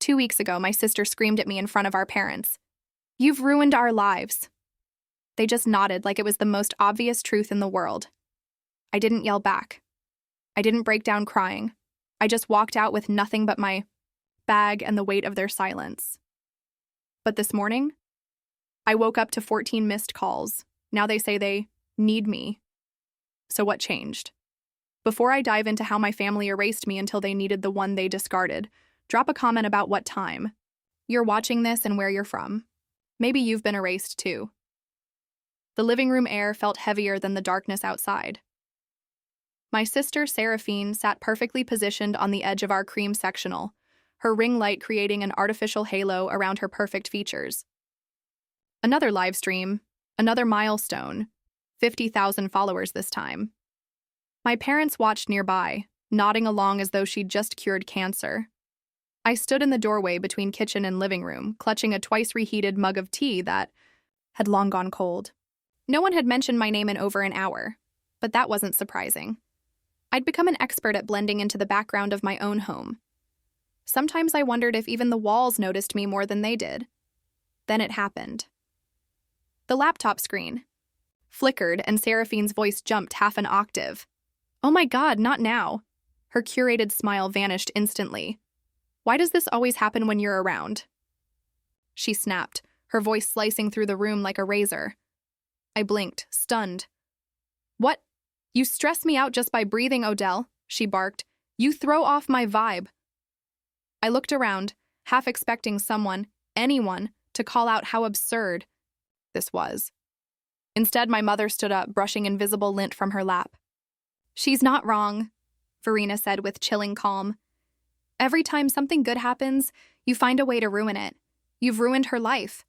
2 weeks ago, my sister screamed at me in front of our parents. "You've ruined our lives." They just nodded like it was the most obvious truth in the world. I didn't yell back. I didn't break down crying. I just walked out with nothing but my bag and the weight of their silence. But this morning, I woke up to 14 missed calls. Now they say they need me. So what changed? Before I dive into how my family erased me until they needed the one they discarded, drop a comment about what time you're watching this and where you're from. Maybe you've been erased too. The living room air felt heavier than the darkness outside. My sister, Seraphine, sat perfectly positioned on the edge of our cream sectional, her ring light creating an artificial halo around her perfect features. Another live stream, another milestone, 50,000 followers this time. My parents watched nearby, nodding along as though she'd just cured cancer. I stood in the doorway between kitchen and living room, clutching a twice-reheated mug of tea that had long gone cold. No one had mentioned my name in over an hour, but that wasn't surprising. I'd become an expert at blending into the background of my own home. Sometimes I wondered if even the walls noticed me more than they did. Then it happened. The laptop screen flickered and Seraphine's voice jumped half an octave. "Oh my God, not now." Her curated smile vanished instantly. "Why does this always happen when you're around?" She snapped, her voice slicing through the room like a razor. I blinked, stunned. "What? You stress me out just by breathing, Odell," she barked. "You throw off my vibe." I looked around, half expecting someone, anyone, to call out how absurd this was. Instead, my mother stood up, brushing invisible lint from her lap. "She's not wrong," Verena said with chilling calm. "Every time something good happens, you find a way to ruin it. You've ruined her life."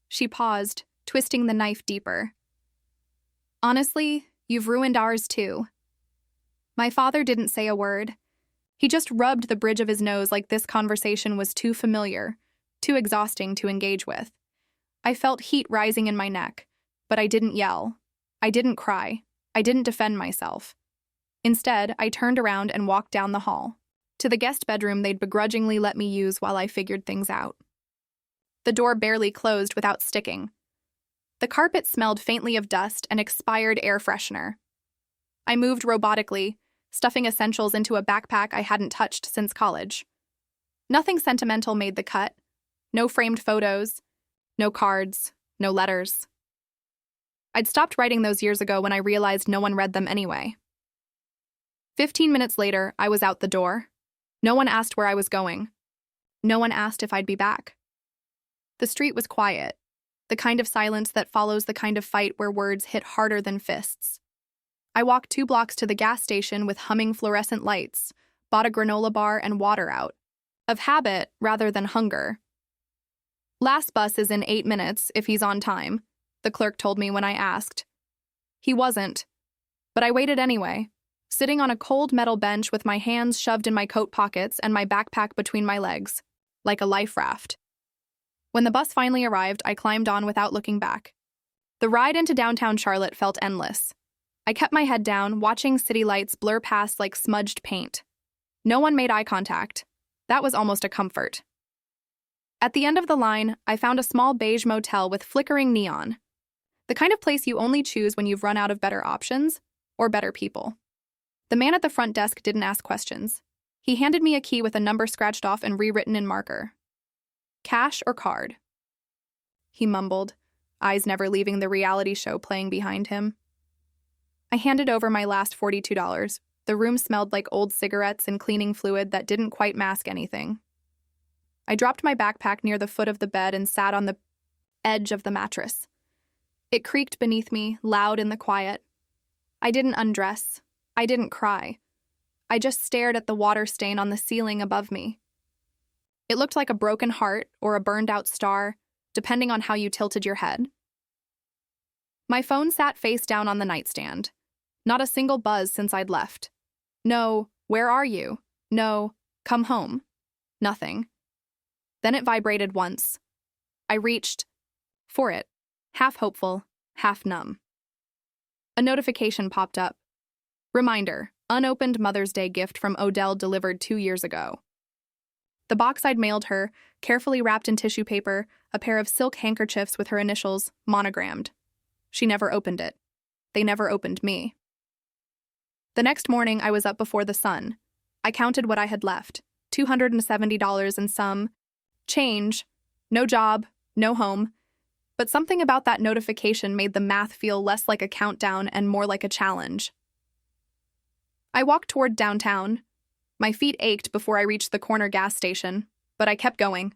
She paused, twisting the knife deeper. "Honestly, you've ruined ours too." My father didn't say a word. He just rubbed the bridge of his nose like this conversation was too familiar, too exhausting to engage with. I felt heat rising in my neck, but I didn't yell. I didn't cry. I didn't defend myself. Instead, I turned around and walked down the hall, to the guest bedroom they'd begrudgingly let me use while I figured things out. The door barely closed without sticking. The carpet smelled faintly of dust and expired air freshener. I moved robotically, stuffing essentials into a backpack I hadn't touched since college. Nothing sentimental made the cut. No framed photos, no cards, no letters. I'd stopped writing those years ago when I realized no one read them anyway. 15 minutes later, I was out the door. No one asked where I was going. No one asked if I'd be back. The street was quiet, the kind of silence that follows the kind of fight where words hit harder than fists. I walked 2 blocks to the gas station with humming fluorescent lights, bought a granola bar and water out. Of habit rather than hunger. "Last bus is in 8 minutes, if he's on time," the clerk told me when I asked. He wasn't, but I waited anyway, sitting on a cold metal bench with my hands shoved in my coat pockets and my backpack between my legs, like a life raft. When the bus finally arrived, I climbed on without looking back. The ride into downtown Charlotte felt endless. I kept my head down, watching city lights blur past like smudged paint. No one made eye contact. That was almost a comfort. At the end of the line, I found a small beige motel with flickering neon. The kind of place you only choose when you've run out of better options or better people. The man at the front desk didn't ask questions. He handed me a key with a number scratched off and rewritten in marker. "Cash or card?" He mumbled, eyes never leaving the reality show playing behind him. I handed over my last $42. The room smelled like old cigarettes and cleaning fluid that didn't quite mask anything. I dropped my backpack near the foot of the bed and sat on the edge of the mattress. It creaked beneath me, loud in the quiet. I didn't undress. I didn't cry. I just stared at the water stain on the ceiling above me. It looked like a broken heart or a burned-out star, depending on how you tilted your head. My phone sat face down on the nightstand. Not a single buzz since I'd left. No, "Where are you?" No, "Come home." Nothing. Then it vibrated once. I reached for it, half hopeful, half numb. A notification popped up. Reminder, unopened Mother's Day gift from Odell delivered 2 years ago. The box I'd mailed her, carefully wrapped in tissue paper, a pair of silk handkerchiefs with her initials, monogrammed. She never opened it. They never opened me. The next morning, I was up before the sun. I counted what I had left, $270 and some change, no job, no home. But something about that notification made the math feel less like a countdown and more like a challenge. I walked toward downtown. My feet ached before I reached the corner gas station, but I kept going.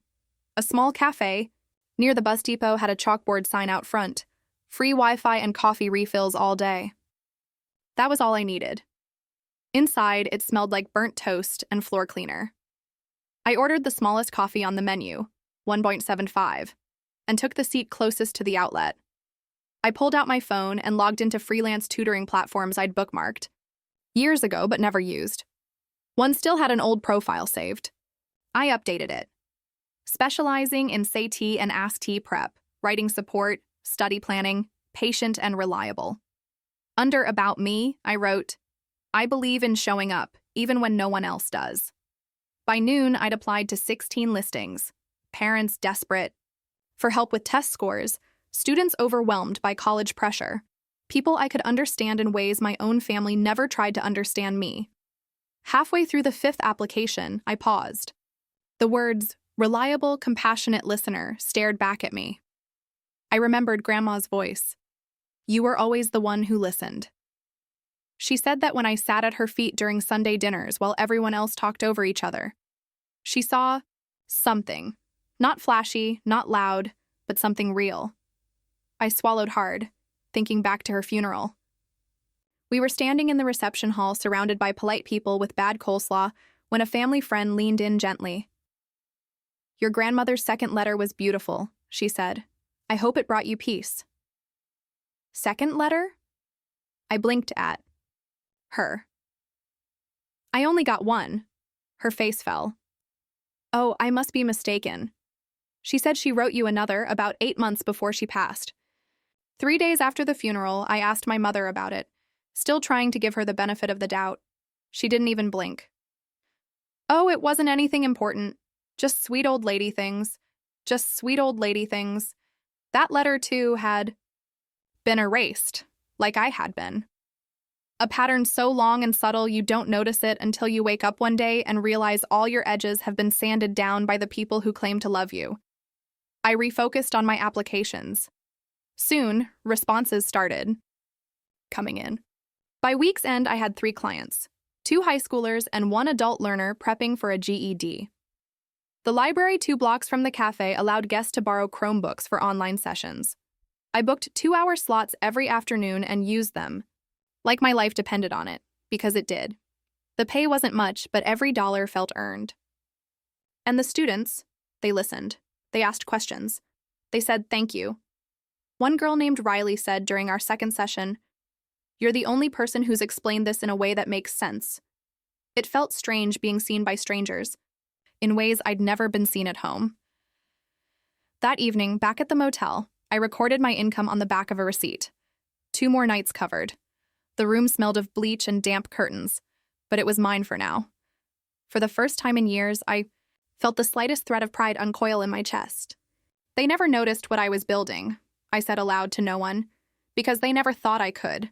A small cafe near the bus depot had a chalkboard sign out front, free Wi-Fi and coffee refills all day. That was all I needed. Inside, it smelled like burnt toast and floor cleaner. I ordered the smallest coffee on the menu, 1.75, and took the seat closest to the outlet. I pulled out my phone and logged into freelance tutoring platforms I'd bookmarked years ago but never used. One still had an old profile saved. I updated it. Specializing in SAT and AST prep, writing support, study planning, patient and reliable. Under About Me, I wrote, I believe in showing up, even when no one else does. By noon, I'd applied to 16 listings. Parents desperate for help with test scores, students overwhelmed by college pressure, people I could understand in ways my own family never tried to understand me. Halfway through the 5th application, I paused. The words, reliable, compassionate listener, stared back at me. I remembered Grandma's voice. You were always the one who listened. She said that when I sat at her feet during Sunday dinners while everyone else talked over each other. She saw something. Not flashy, not loud, but something real. I swallowed hard, thinking back to her funeral. We were standing in the reception hall surrounded by polite people with bad coleslaw when a family friend leaned in gently. Your grandmother's second letter was beautiful, she said. I hope it brought you peace. Second letter? I blinked at her. I only got one. Her face fell. Oh, I must be mistaken. She said she wrote you another about 8 months before she passed. 3 days after the funeral, I asked my mother about it, still trying to give her the benefit of the doubt. She didn't even blink. Oh, it wasn't anything important. Just sweet old lady things. Just sweet old lady things. That letter, too, had been erased, like I had been. A pattern so long and subtle you don't notice it until you wake up one day and realize all your edges have been sanded down by the people who claim to love you. I refocused on my applications. Soon, responses started coming in. By week's end, I had 3 clients, 2 high schoolers and 1 adult learner prepping for a GED. The library 2 blocks from the cafe allowed guests to borrow Chromebooks for online sessions. I booked 2-hour slots every afternoon and used them, like my life depended on it, because it did. The pay wasn't much, but every dollar felt earned. And the students, they listened. They asked questions. They said thank you. One girl named Riley said during our second session, "You're the only person who's explained this in a way that makes sense." It felt strange being seen by strangers, in ways I'd never been seen at home. That evening, back at the motel, I recorded my income on the back of a receipt. 2 more nights covered. The room smelled of bleach and damp curtains, but it was mine for now. For the first time in years, I felt the slightest thread of pride uncoil in my chest. They never noticed what I was building, I said aloud to no one, because they never thought I could.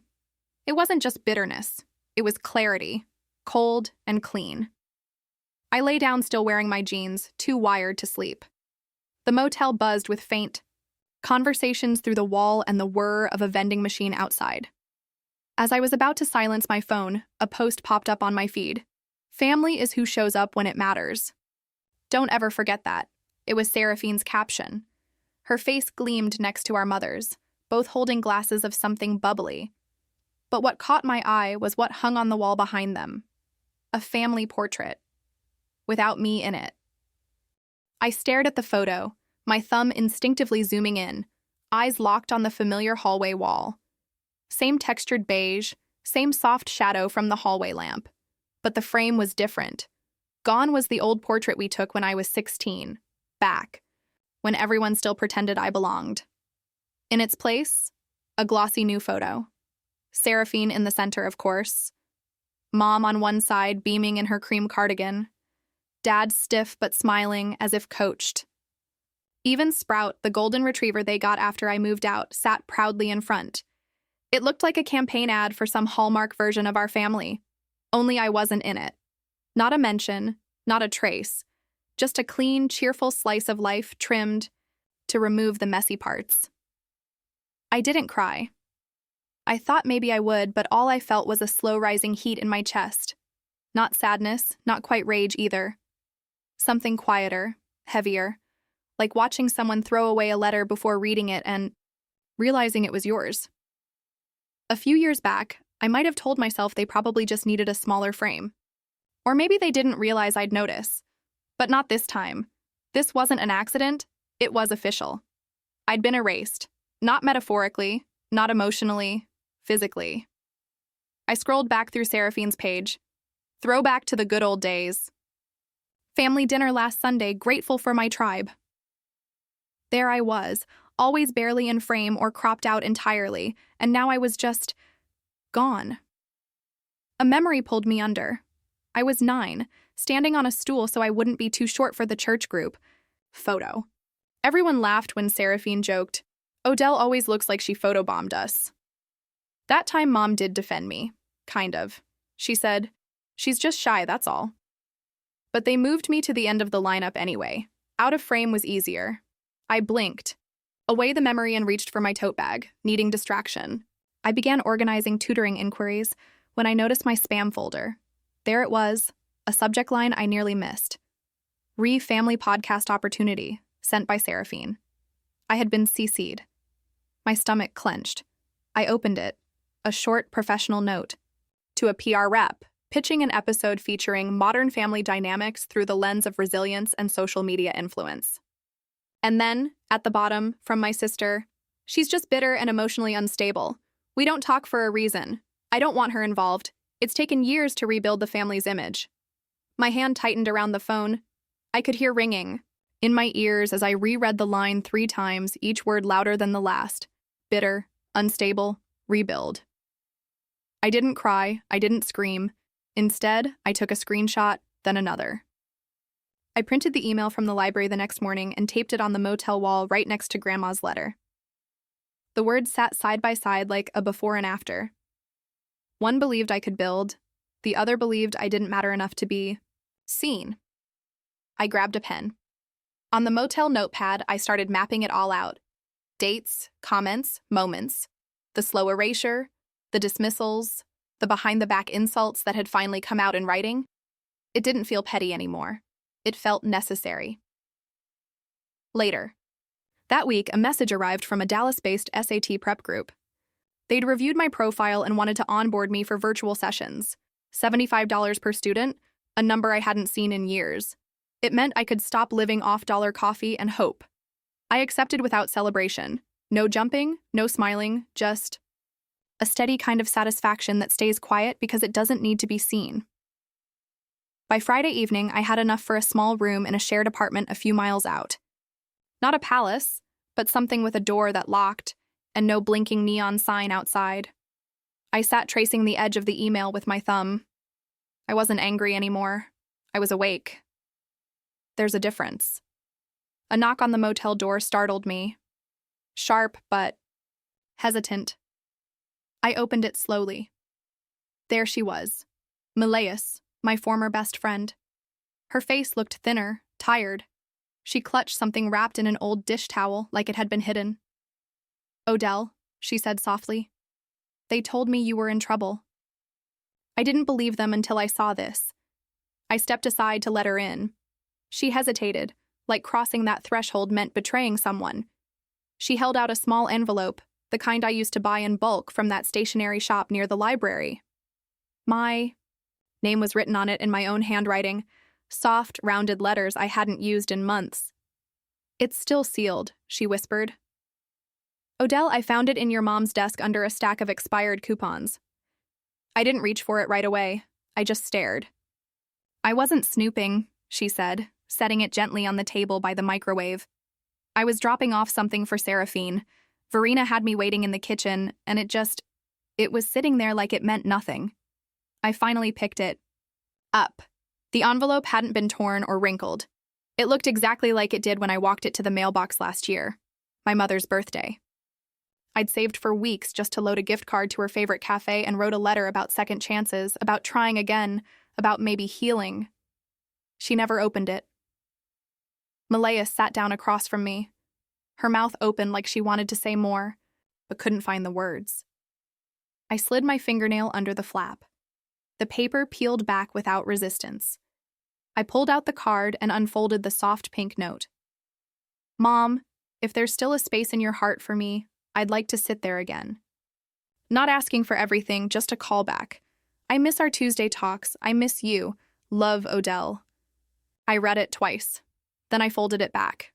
It wasn't just bitterness. It was clarity, cold and clean. I lay down still wearing my jeans, too wired to sleep. The motel buzzed with faint conversations through the wall and the whir of a vending machine outside. As I was about to silence my phone, a post popped up on my feed. Family is who shows up when it matters. Don't ever forget that. It was Seraphine's caption. Her face gleamed next to our mother's, both holding glasses of something bubbly. But what caught my eye was what hung on the wall behind them. A family portrait. Without me in it. I stared at the photo, my thumb instinctively zooming in, eyes locked on the familiar hallway wall. Same textured beige, same soft shadow from the hallway lamp. But the frame was different. Gone was the old portrait we took when I was 16. Back. When everyone still pretended I belonged. In its place, a glossy new photo. Seraphine in the center, of course. Mom on one side beaming in her cream cardigan. Dad stiff but smiling, as if coached. Even Sprout, the golden retriever they got after I moved out, sat proudly in front. It looked like a campaign ad for some Hallmark version of our family, only I wasn't in it. Not a mention, not a trace, just a clean, cheerful slice of life trimmed to remove the messy parts. I didn't cry. I thought maybe I would, but all I felt was a slow rising heat in my chest. Not sadness, not quite rage either. Something quieter, heavier, like watching someone throw away a letter before reading it and realizing it was yours. A few years back, I might have told myself they probably just needed a smaller frame. Or maybe they didn't realize I'd notice. But not this time. This wasn't an accident, it was official. I'd been erased. Not metaphorically, not emotionally, physically. I scrolled back through Seraphine's page. Throwback to the good old days. Family dinner last Sunday, grateful for my tribe. There I was, always barely in frame or cropped out entirely, and now I was just gone. A memory pulled me under. I was 9, standing on a stool so I wouldn't be too short for the church group. Photo. Everyone laughed when Seraphine joked, "Odell always looks like she photobombed us." That time Mom did defend me. Kind of. She said, "She's just shy, that's all." But they moved me to the end of the lineup anyway. Out of frame was easier. I blinked. Away the memory and reached for my tote bag, needing distraction. I began organizing tutoring inquiries when I noticed my spam folder. There it was, a subject line I nearly missed. Family podcast opportunity, sent by Seraphine. I had been CC'd. My stomach clenched. I opened it. A short, professional note. To a PR rep, pitching an episode featuring modern family dynamics through the lens of resilience and social media influence. And then, at the bottom, from my sister, "She's just bitter and emotionally unstable. We don't talk for a reason. I don't want her involved. It's taken years to rebuild the family's image." My hand tightened around the phone. I could hear ringing in my ears as I reread the line 3 times, each word louder than the last. Bitter, unstable, rebuild. I didn't cry, I didn't scream. Instead, I took a screenshot, then another. I printed the email from the library the next morning and taped it on the motel wall right next to Grandma's letter. The words sat side by side like a before and after. One believed I could build, the other believed I didn't matter enough to be seen. I grabbed a pen. On the motel notepad, I started mapping it all out. Dates, comments, moments, the slow erasure, the dismissals, the behind-the-back insults that had finally come out in writing. It didn't feel petty anymore. It felt necessary. Later. That week, a message arrived from a Dallas-based SAT prep group. They'd reviewed my profile and wanted to onboard me for virtual sessions. $75 per student, a number I hadn't seen in years. It meant I could stop living off dollar coffee and hope. I accepted without celebration. No jumping, no smiling, just a steady kind of satisfaction that stays quiet because it doesn't need to be seen. By Friday evening, I had enough for a small room in a shared apartment a few miles out. Not a palace, but something with a door that locked and no blinking neon sign outside. I sat tracing the edge of the email with my thumb. I wasn't angry anymore. I was awake. There's a difference. A knock on the motel door startled me. Sharp, but hesitant. I opened it slowly. There she was, Mileus, my former best friend. Her face looked thinner, tired. She clutched something wrapped in an old dish towel like it had been hidden. "Odell," she said softly. "They told me you were in trouble." I didn't believe them until I saw this. I stepped aside to let her in. She hesitated, like crossing that threshold meant betraying someone. She held out a small envelope, the kind I used to buy in bulk from that stationery shop near the library. My name was written on it in my own handwriting, soft, rounded letters I hadn't used in months. "It's still sealed," she whispered. "Odell, I found it in your mom's desk under a stack of expired coupons." I didn't reach for it right away. I just stared. "I wasn't snooping," she said, setting it gently on the table by the microwave. "I was dropping off something for Seraphine. Verena had me waiting in the kitchen, and it was sitting there like it meant nothing. I finally picked it up. The envelope hadn't been torn or wrinkled. It looked exactly like it did when I walked it to the mailbox last year, my mother's birthday. I'd saved for weeks just to load a gift card to her favorite cafe and wrote a letter about second chances, about trying again, about maybe healing. She never opened it. Malaya sat down across from me, her mouth open like she wanted to say more, but couldn't find the words. I slid my fingernail under the flap. The paper peeled back without resistance. I pulled out the card and unfolded the soft pink note. Mom, if there's still a space in your heart for me, I'd like to sit there again. Not asking for everything, just a callback. I miss our Tuesday talks. I miss you. Love, Odell. I read it twice. Then I folded it back.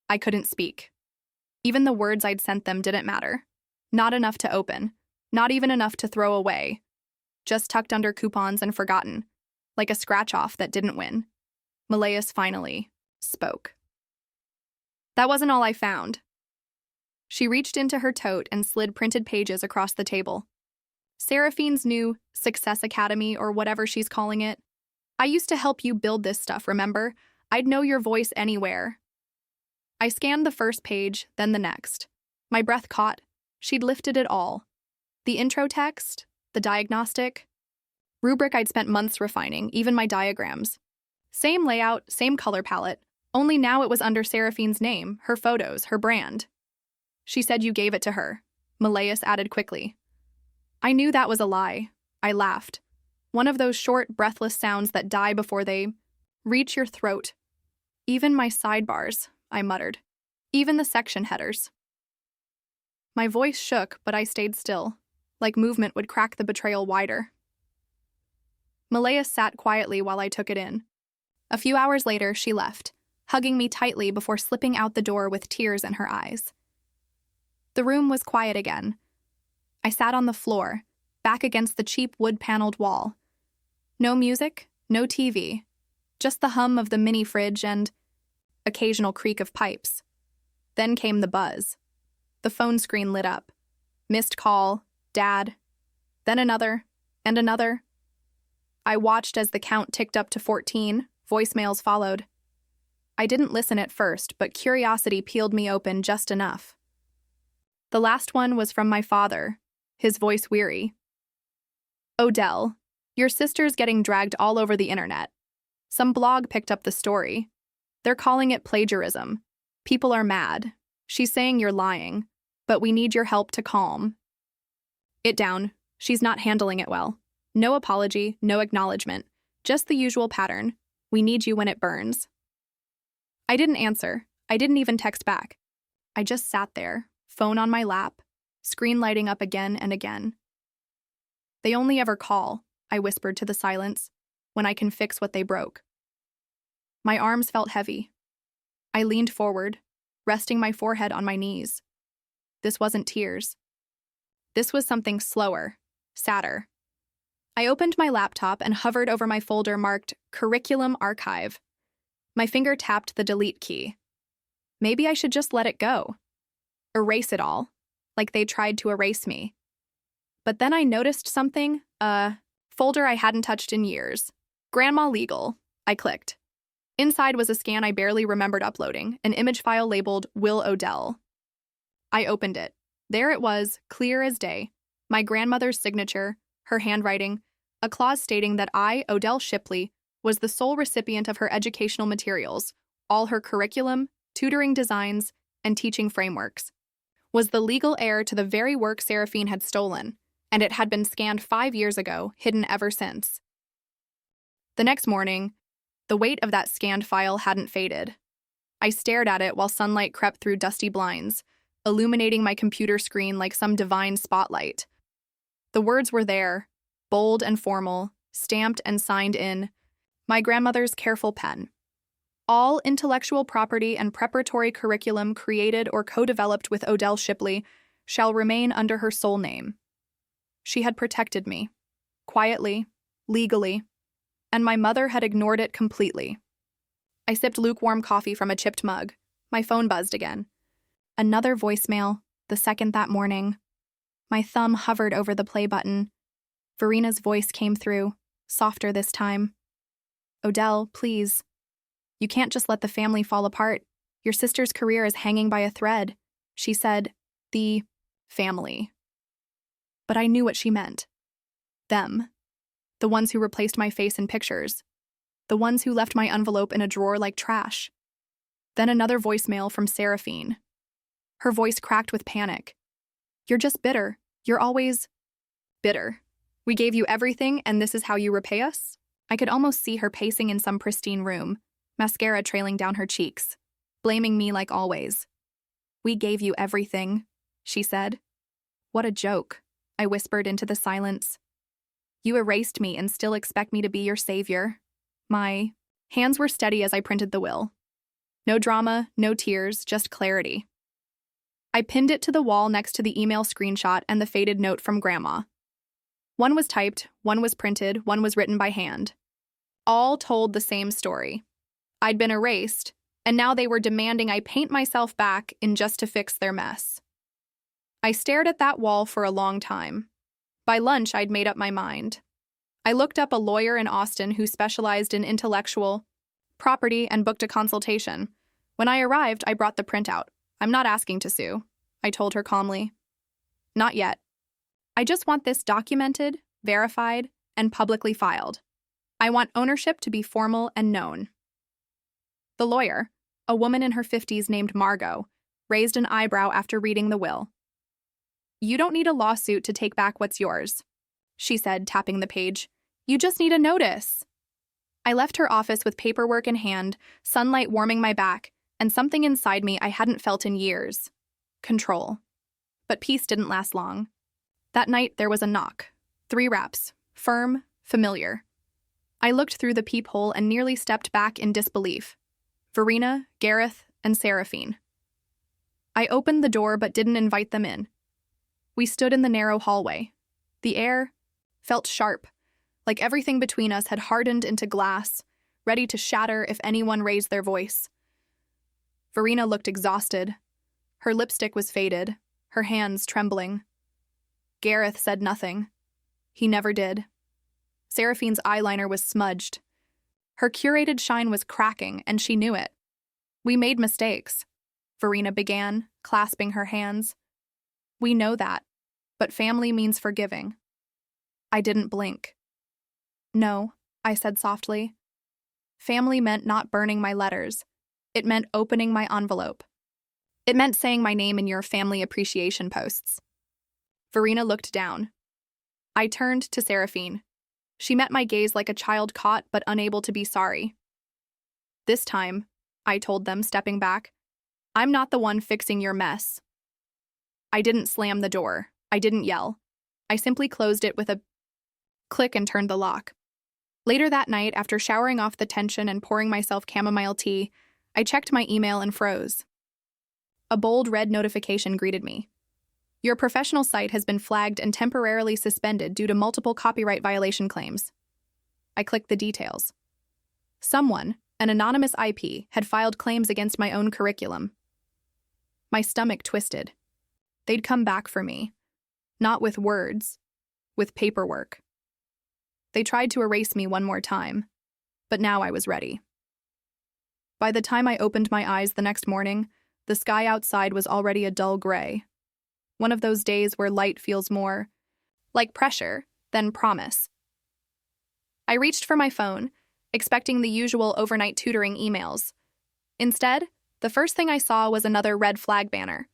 I couldn't speak. Even the words I'd sent them didn't matter. Not enough to open. Not even enough to throw away. Just tucked under coupons and forgotten. Like a scratch-off that didn't win. Malayas finally spoke. That wasn't all I found. She reached into her tote and slid printed pages across the table. Seraphine's new Success Academy, or whatever she's calling it. I used to help you build this stuff, remember? I'd know your voice anywhere. I scanned the first page, then the next. My breath caught. She'd lifted it all. The intro text, the diagnostic, rubric I'd spent months refining, even my diagrams. Same layout, same color palette, only now it was under Seraphine's name, her photos, her brand. She said you gave it to her, Malayas added quickly. I knew that was a lie. I laughed. One of those short, breathless sounds that die before they reach your throat. Even my sidebars, I muttered. Even the section headers. My voice shook, but I stayed still, like movement would crack the betrayal wider. Malaya sat quietly while I took it in. A few hours later, she left, hugging me tightly before slipping out the door with tears in her eyes. The room was quiet again. I sat on the floor, back against the cheap wood-paneled wall. No music, no TV, just the hum of the mini fridge and occasional creak of pipes. Then came the buzz. The phone screen lit up. Missed call, Dad. Then another, and another. I watched as the count ticked up to 14, voicemails followed. I didn't listen at first, but curiosity peeled me open just enough. The last one was from my father, his voice weary. Odell, your sister's getting dragged all over the internet. Some blog picked up the story. They're calling it plagiarism. People are mad. She's saying you're lying, but we need your help to calm it down. She's not handling it well. No apology, no acknowledgement. Just the usual pattern. We need you when it burns. I didn't answer. I didn't even text back. I just sat there, phone on my lap, screen lighting up again and again. They only ever call, I whispered to the silence, when I can fix what they broke. My arms felt heavy. I leaned forward, resting my forehead on my knees. This wasn't tears. This was something slower, sadder. I opened my laptop and hovered over my folder marked Curriculum Archive. My finger tapped the delete key. Maybe I should just let it go. Erase it all, like they tried to erase me. But then I noticed something, a folder I hadn't touched in years. Grandma Legal, I clicked. Inside was a scan I barely remembered uploading, an image file labeled Will Odell. I opened it. There it was, clear as day. My grandmother's signature, her handwriting, a clause stating that I, Odell Shipley, was the sole recipient of her educational materials, all her curriculum, tutoring designs, and teaching frameworks. Was the legal heir to the very work Seraphine had stolen, and it had been scanned 5 years ago, hidden ever since. The next morning, the weight of that scanned file hadn't faded. I stared at it while sunlight crept through dusty blinds, illuminating my computer screen like some divine spotlight. The words were there, bold and formal, stamped and signed in my grandmother's careful pen. All intellectual property and preparatory curriculum created or co-developed with Odell Shipley shall remain under her sole name. She had protected me, quietly, legally, and my mother had ignored it completely. I sipped lukewarm coffee from a chipped mug. My phone buzzed again. Another voicemail, the second that morning. My thumb hovered over the play button. Verina's voice came through, softer this time. Odell, please. You can't just let the family fall apart. Your sister's career is hanging by a thread. She said, the family. But I knew what she meant. Them. The ones who replaced my face in pictures. The ones who left my envelope in a drawer like trash. Then another voicemail from Seraphine. Her voice cracked with panic. You're just bitter. You're always bitter. We gave you everything, and this is how you repay us? I could almost see her pacing in some pristine room, mascara trailing down her cheeks, blaming me like always. We gave you everything, she said. What a joke, I whispered into the silence. You erased me and still expect me to be your savior. My hands were steady as I printed the will. No drama, no tears, just clarity. I pinned it to the wall next to the email screenshot and the faded note from Grandma. One was typed, one was printed, one was written by hand. All told the same story. I'd been erased, and now they were demanding I paint myself back in just to fix their mess. I stared at that wall for a long time. By lunch, I'd made up my mind. I looked up a lawyer in Austin who specialized in intellectual property and booked a consultation. When I arrived, I brought the printout. I'm not asking to sue, I told her calmly. Not yet. I just want this documented, verified, and publicly filed. I want ownership to be formal and known. The lawyer, a woman in her 50s named Margot, raised an eyebrow after reading the will. You don't need a lawsuit to take back what's yours, she said, tapping the page. You just need a notice. I left her office with paperwork in hand, sunlight warming my back, and something inside me I hadn't felt in years. Control. But peace didn't last long. That night, there was a knock. 3 raps. Firm, familiar. I looked through the peephole and nearly stepped back in disbelief. Verena, Gareth, and Seraphine. I opened the door but didn't invite them in. We stood in the narrow hallway. The air felt sharp, like everything between us had hardened into glass, ready to shatter if anyone raised their voice. Verena looked exhausted. Her lipstick was faded, her hands trembling. Gareth said nothing. He never did. Seraphine's eyeliner was smudged. Her curated shine was cracking, and she knew it. We made mistakes, Verena began, clasping her hands. We know that, but family means forgiving. I didn't blink. No, I said softly. Family meant not burning my letters. It meant opening my envelope. It meant saying my name in your family appreciation posts. Verena looked down. I turned to Seraphine. She met my gaze like a child caught but unable to be sorry. This time, I told them, stepping back, I'm not the one fixing your mess. I didn't slam the door. I didn't yell. I simply closed it with a click and turned the lock. Later that night, after showering off the tension and pouring myself chamomile tea, I checked my email and froze. A bold red notification greeted me. Your professional site has been flagged and temporarily suspended due to multiple copyright violation claims. I clicked the details. Someone, an anonymous IP, had filed claims against my own curriculum. My stomach twisted. They'd come back for me. Not with words, with paperwork. They tried to erase me one more time, but now I was ready. By the time I opened my eyes the next morning, the sky outside was already a dull gray. One of those days where light feels more like pressure than promise. I reached for my phone, expecting the usual overnight tutoring emails. Instead, the first thing I saw was another red flag banner.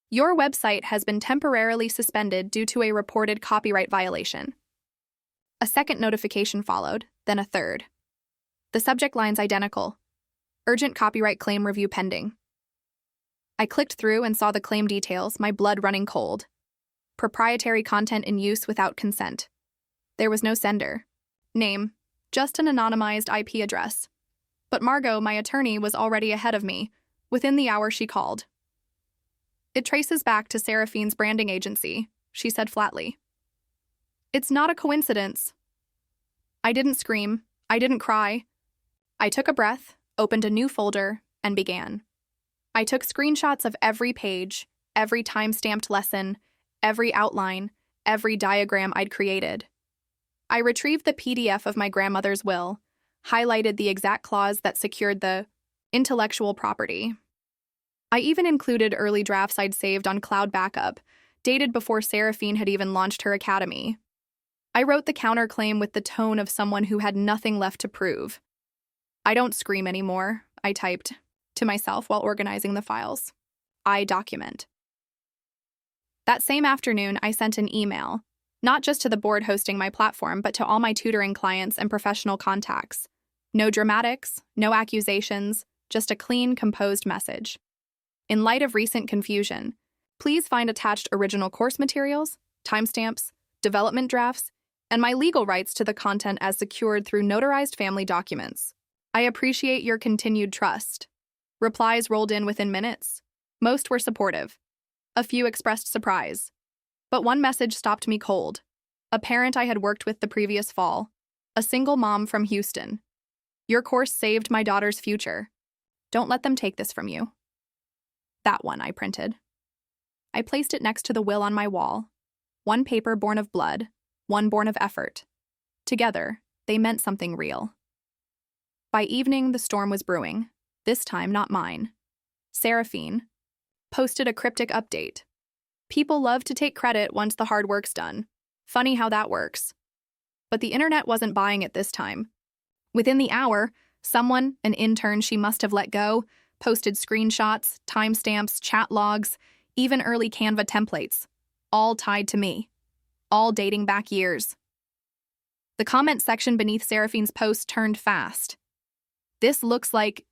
Your website has been temporarily suspended due to a reported copyright violation. A second notification followed, then a third. The subject line's identical. Urgent copyright claim review pending. I clicked through and saw the claim details, my blood running cold. Proprietary content in use without consent. There was no sender. Name, just an anonymized IP address. But Margot, my attorney, was already ahead of me, within the hour she called. It traces back to Seraphine's branding agency, she said flatly. It's not a coincidence. I didn't scream. I didn't cry. I took a breath, opened a new folder, and began. I took screenshots of every page, every time-stamped lesson, every outline, every diagram I'd created. I retrieved the PDF of my grandmother's will, highlighted the exact clause that secured the intellectual property. I even included early drafts I'd saved on cloud backup, dated before Seraphine had even launched her academy. I wrote the counterclaim with the tone of someone who had nothing left to prove. "I don't scream anymore," I typed to myself while organizing the files. "I document." That same afternoon, I sent an email, not just to the board hosting my platform, but to all my tutoring clients and professional contacts. No dramatics, no accusations, just a clean, composed message. In light of recent confusion, please find attached original course materials, timestamps, development drafts, and my legal rights to the content as secured through notarized family documents. I appreciate your continued trust. Replies rolled in within minutes. Most were supportive. A few expressed surprise. But one message stopped me cold. A parent I had worked with the previous fall. A single mom from Houston. "Your course saved my daughter's future. Don't let them take this from you." That one I printed. I placed it next to the will on my wall. One paper born of blood, one born of effort. Together, they meant something real. By evening, the storm was brewing. This time, not mine. Seraphine posted a cryptic update. "People love to take credit once the hard work's done. Funny how that works." But the internet wasn't buying it this time. Within the hour, someone, an intern she must have let go, posted screenshots, timestamps, chat logs, even early Canva templates, all tied to me, all dating back years. The comment section beneath Seraphine's post turned fast. "This looks like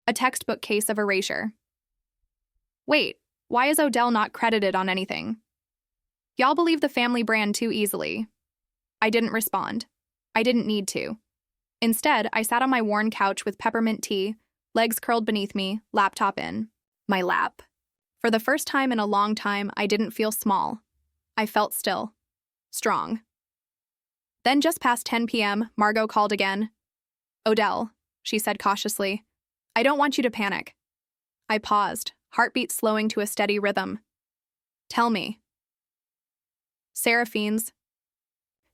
a textbook case of erasure. Wait, why is Odell not credited on anything? Y'all believe the family brand too easily." I didn't respond. I didn't need to. Instead, I sat on my worn couch with peppermint tea, legs curled beneath me, laptop in my lap. For the first time in a long time, I didn't feel small. I felt still. Strong. Then just past 10 p.m., Margot called again. "Odell," she said cautiously, "I don't want you to panic." I paused, heartbeat slowing to a steady rhythm. "Tell me." "Seraphine's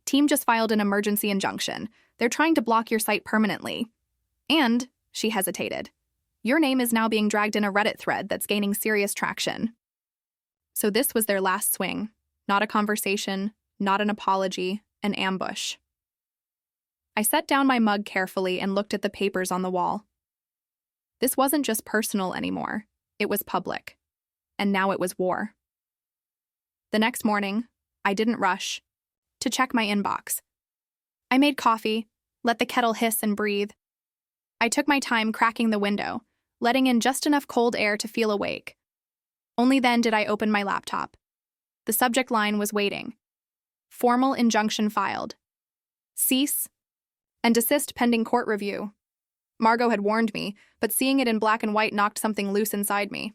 team just filed an emergency injunction. They're trying to block your site permanently. And," she hesitated, "your name is now being dragged in a Reddit thread that's gaining serious traction." So this was their last swing. Not a conversation, not an apology, an ambush. I set down my mug carefully and looked at the papers on the wall. This wasn't just personal anymore. It was public. And now it was war. The next morning, I didn't rush to check my inbox. I made coffee, let the kettle hiss and breathe. I took my time cracking the window, letting in just enough cold air to feel awake. Only then did I open my laptop. The subject line was waiting. Formal injunction filed. Cease and desist pending court review. Margot had warned me, but seeing it in black and white knocked something loose inside me.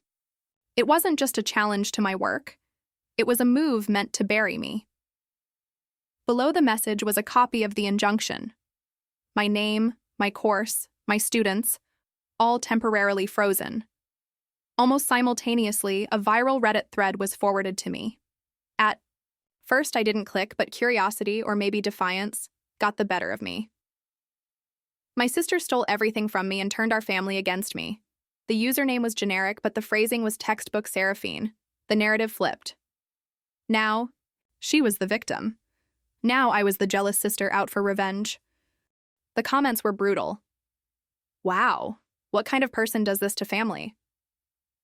It wasn't just a challenge to my work. It was a move meant to bury me. Below the message was a copy of the injunction. My name, my course, my students, all temporarily frozen. Almost simultaneously, a viral Reddit thread was forwarded to me. At first, I didn't click, but curiosity, or maybe defiance, got the better of me. My sister stole everything from me and turned our family against me. The username was generic, but the phrasing was textbook Seraphine. The narrative flipped. Now, she was the victim. Now I was the jealous sister out for revenge. The comments were brutal. "Wow, what kind of person does this to family?"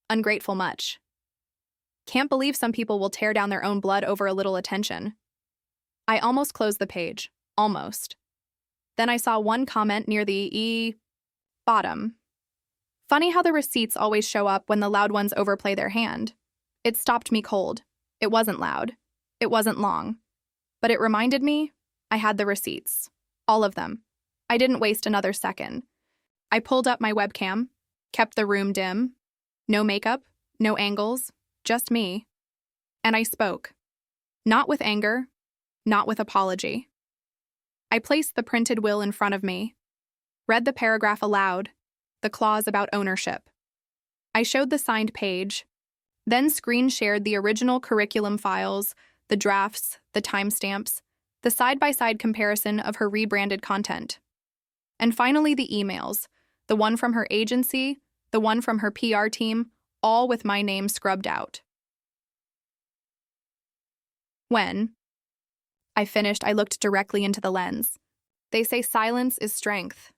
"Ungrateful much." "Can't believe some people will tear down their own blood over a little attention." I almost closed the page. Almost. Then I saw one comment near the bottom. Funny how the receipts always show up when the loud ones overplay their hand. It stopped me cold. It wasn't loud. It wasn't long. But it reminded me I had the receipts. All of them. I didn't waste another second. I pulled up my webcam, kept the room dim. No makeup, no angles, just me. And I spoke. Not with anger, not with apology. I placed the printed will in front of me, read the paragraph aloud, the clause about ownership. I showed the signed page, then screen shared the original curriculum files, the drafts, the timestamps, the side-by-side comparison of her rebranded content. And finally, the emails, the one from her agency, the one from her PR team, all with my name scrubbed out. When I finished, I looked directly into the lens. They say silence is strength,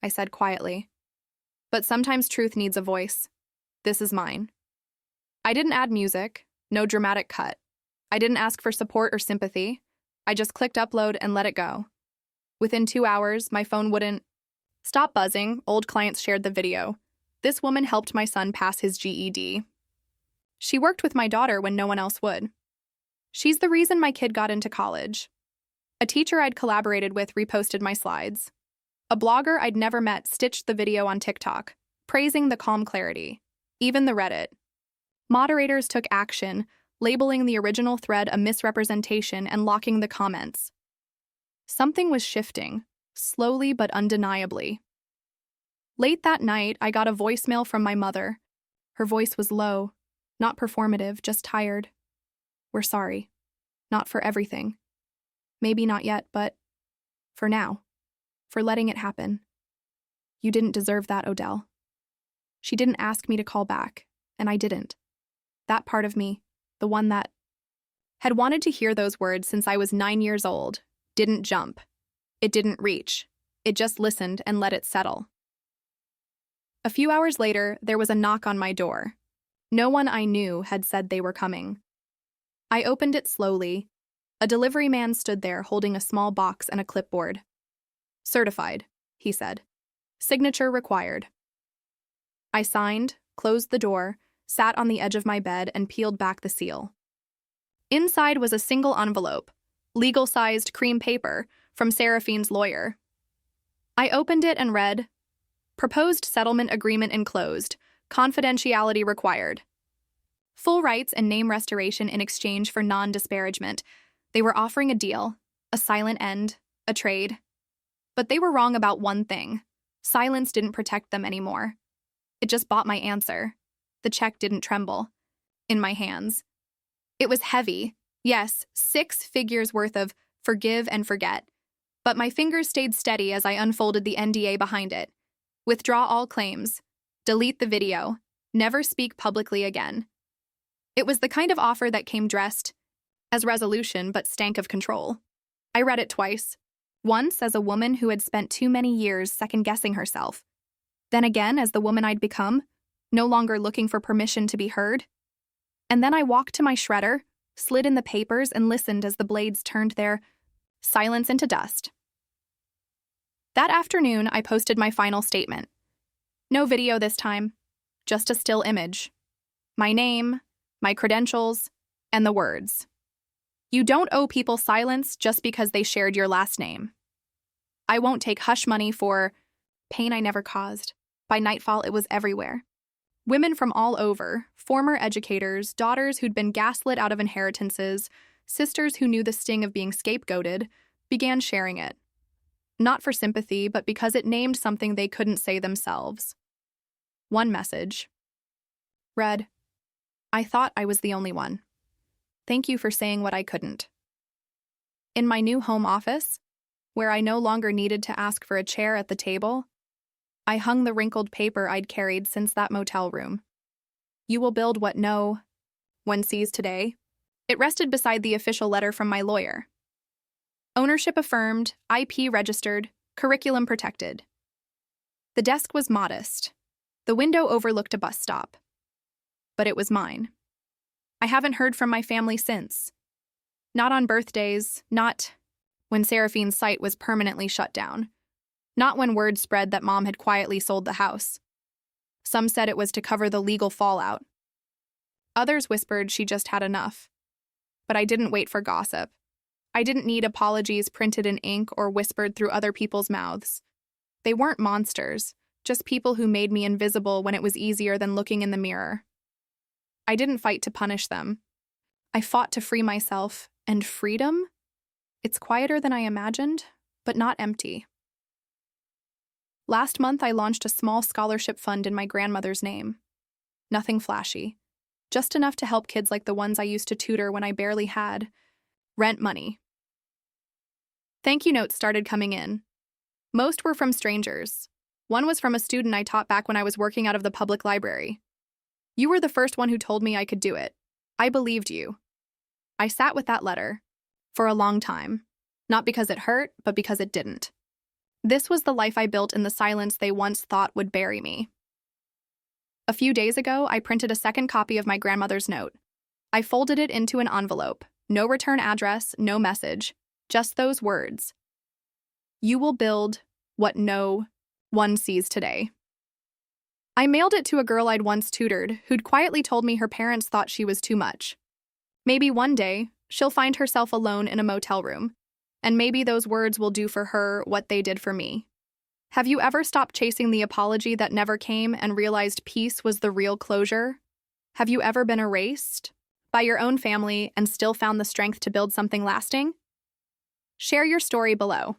I said quietly. But sometimes truth needs a voice. This is mine. I didn't add music, no dramatic cut. I didn't ask for support or sympathy. I just clicked upload and let it go. Within 2 hours, my phone wouldn't stop buzzing. Old clients shared the video. This woman helped my son pass his GED. She worked with my daughter when no one else would. She's the reason my kid got into college. A teacher I'd collaborated with reposted my slides. A blogger I'd never met stitched the video on TikTok, praising the calm clarity. Even the Reddit moderators took action, labeling the original thread a misrepresentation and locking the comments. Something was shifting, slowly but undeniably. Late that night, I got a voicemail from my mother. Her voice was low, not performative, just tired. We're sorry. Not for everything. Maybe not yet, but for now. For letting it happen. You didn't deserve that, Odell. She didn't ask me to call back, and I didn't. That part of me, the one that had wanted to hear those words since I was 9 years old, didn't jump. It didn't reach. It just listened and let it settle. A few hours later, there was a knock on my door. No one I knew had said they were coming. I opened it slowly. A delivery man stood there holding a small box and a clipboard. Certified, he said. Signature required. I signed, closed the door, sat on the edge of my bed, and peeled back the seal. Inside was a single envelope, legal-sized cream paper, from Seraphine's lawyer. I opened it and read, Proposed settlement agreement enclosed, confidentiality required. Full rights and name restoration in exchange for non-disparagement. They were offering a deal, a silent end, a trade. But they were wrong about one thing. Silence didn't protect them anymore. It just bought my answer. The check didn't tremble. In my hands. It was heavy. Yes, 6 figures worth of forgive and forget. But my fingers stayed steady as I unfolded the NDA behind it. Withdraw all claims. Delete the video. Never speak publicly again. It was the kind of offer that came dressed as resolution but stank of control. I read it twice. Once as a woman who had spent too many years second-guessing herself. Then again as the woman I'd become, no longer looking for permission to be heard. And then I walked to my shredder, slid in the papers, and listened as the blades turned their silence into dust. That afternoon, I posted my final statement. No video this time, just a still image. My name, my credentials, and the words. You don't owe people silence just because they shared your last name. I won't take hush money for pain I never caused. By nightfall, it was everywhere. Women from all over, former educators, daughters who'd been gaslit out of inheritances, sisters who knew the sting of being scapegoated, began sharing it. Not for sympathy, but because it named something they couldn't say themselves. One message read, I thought I was the only one. Thank you for saying what I couldn't. In my new home office, where I no longer needed to ask for a chair at the table, I hung the wrinkled paper I'd carried since that motel room. You will build what no one sees today. It rested beside the official letter from my lawyer. Ownership affirmed, IP registered, curriculum protected. The desk was modest. The window overlooked a bus stop. But it was mine. I haven't heard from my family since. Not on birthdays, not when Seraphine's site was permanently shut down. Not when word spread that Mom had quietly sold the house. Some said it was to cover the legal fallout. Others whispered she just had enough. But I didn't wait for gossip. I didn't need apologies printed in ink or whispered through other people's mouths. They weren't monsters, just people who made me invisible when it was easier than looking in the mirror. I didn't fight to punish them. I fought to free myself, and freedom? It's quieter than I imagined, but not empty. Last month, I launched a small scholarship fund in my grandmother's name. Nothing flashy. Just enough to help kids like the ones I used to tutor when I barely had rent money. Thank you notes started coming in. Most were from strangers. One was from a student I taught back when I was working out of the public library. You were the first one who told me I could do it. I believed you. I sat with that letter for a long time, not because it hurt, but because it didn't. This was the life I built in the silence they once thought would bury me. A few days ago, I printed a second copy of my grandmother's note. I folded it into an envelope. No return address, no message, just those words. You will build what no one sees today. I mailed it to a girl I'd once tutored who'd quietly told me her parents thought she was too much. Maybe one day, she'll find herself alone in a motel room, and maybe those words will do for her what they did for me. Have you ever stopped chasing the apology that never came and realized peace was the real closure? Have you ever been erased by your own family and still found the strength to build something lasting? Share your story below.